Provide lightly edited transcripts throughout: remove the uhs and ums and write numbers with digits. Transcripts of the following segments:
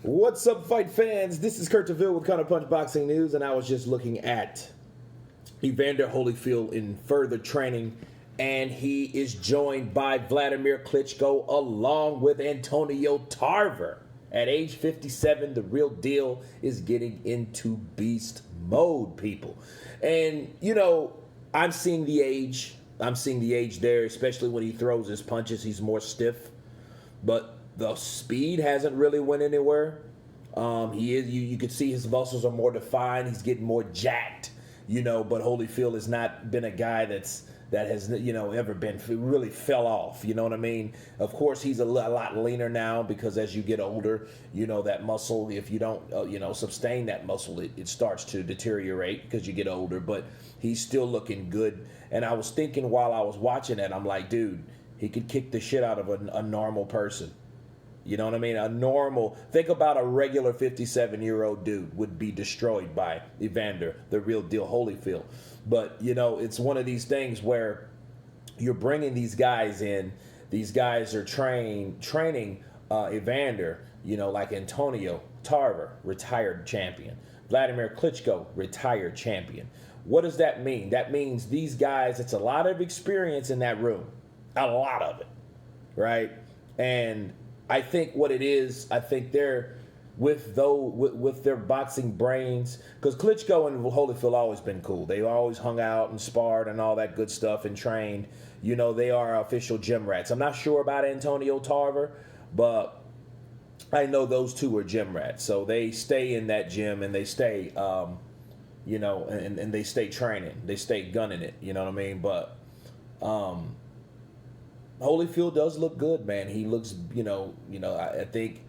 What's up, fight fans? This is Kurt DeVille with Counterpunch Boxing News, and I was just looking at Evander Holyfield in further training, and he is joined by Wladimir Klitschko along with Antonio Tarver. At age 57, the real deal is getting into beast mode, people. And, you know, I'm seeing the age. I'm seeing the age there, especially when he throws his punches. He's more stiff. But the speed hasn't really went anywhere. He is. You can see his muscles are more defined. He's getting more jacked, you know. But Holyfield has not been a guy that has, you know, ever been really fell off. You know what I mean? Of course, he's a lot leaner now because as you get older, you know, that muscle, if you don't, you know, sustain that muscle, it starts to deteriorate because you get older. But he's still looking good. And I was thinking while I was watching that, I'm like, dude, he could kick the shit out of a normal person. You know what I mean? Think about a regular 57-year-old dude would be destroyed by Evander, the real deal Holyfield. But, you know, it's one of these things where you're bringing these guys in. These guys are training Evander, you know, like Antonio Tarver, retired champion. Wladimir Klitschko, retired champion. What does that mean? That means these guys, it's a lot of experience in that room. A lot of it, right? And I think what it is, I think they're with their boxing brains, because Klitschko and Holyfield always been cool. They always hung out and sparred and all that good stuff and trained. You know, they are official gym rats. I'm not sure about Antonio Tarver, but I know those two are gym rats. So they stay in that gym and they stay, you know, and they stay training. They stay gunning it. You know what I mean? But Holyfield does look good, man. He looks, you know, I think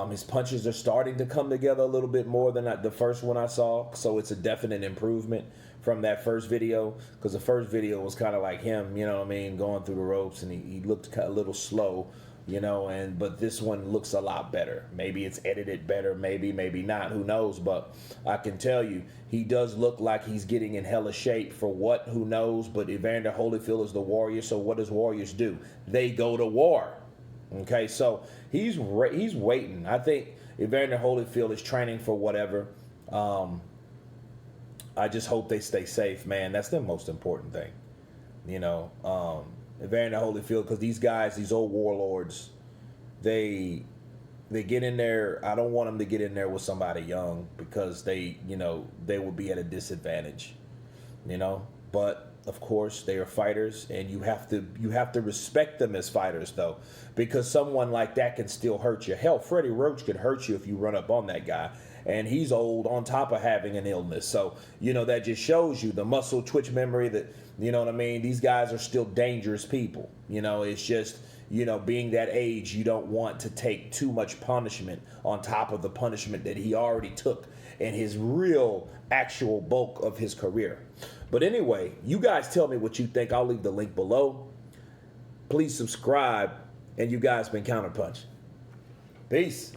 his punches are starting to come together a little bit more than the first one I saw. So it's a definite improvement from that first video, because the first video was kind of like him, you know what I mean, going through the ropes, and he looked a little slow, you know, but this one looks a lot better. Maybe it's edited better, maybe not, who knows? But I can tell you, he does look like he's getting in hella shape for what, who knows? But Evander Holyfield is the warrior, so what does warriors do? They go to war. Okay, so he's waiting. I think Evander Holyfield is training for whatever. I just hope they stay safe, man. That's the most important thing, you know. Evander Holyfield, because these guys, these old warlords, they get in there. I don't want them to get in there with somebody young, because they, you know, they will be at a disadvantage, you know. But of course, they are fighters, and you have to respect them as fighters, though, because someone like that can still hurt you. Hell, Freddie Roach could hurt you if you run up on that guy, and he's old on top of having an illness. So, you know, that just shows you the muscle twitch memory that, you know what I mean? These guys are still dangerous people. You know, it's just, you know, being that age, you don't want to take too much punishment on top of the punishment that he already took in his real actual bulk of his career. But anyway, you guys tell me what you think. I'll leave the link below. Please subscribe, and you guys been Counterpunch. Peace.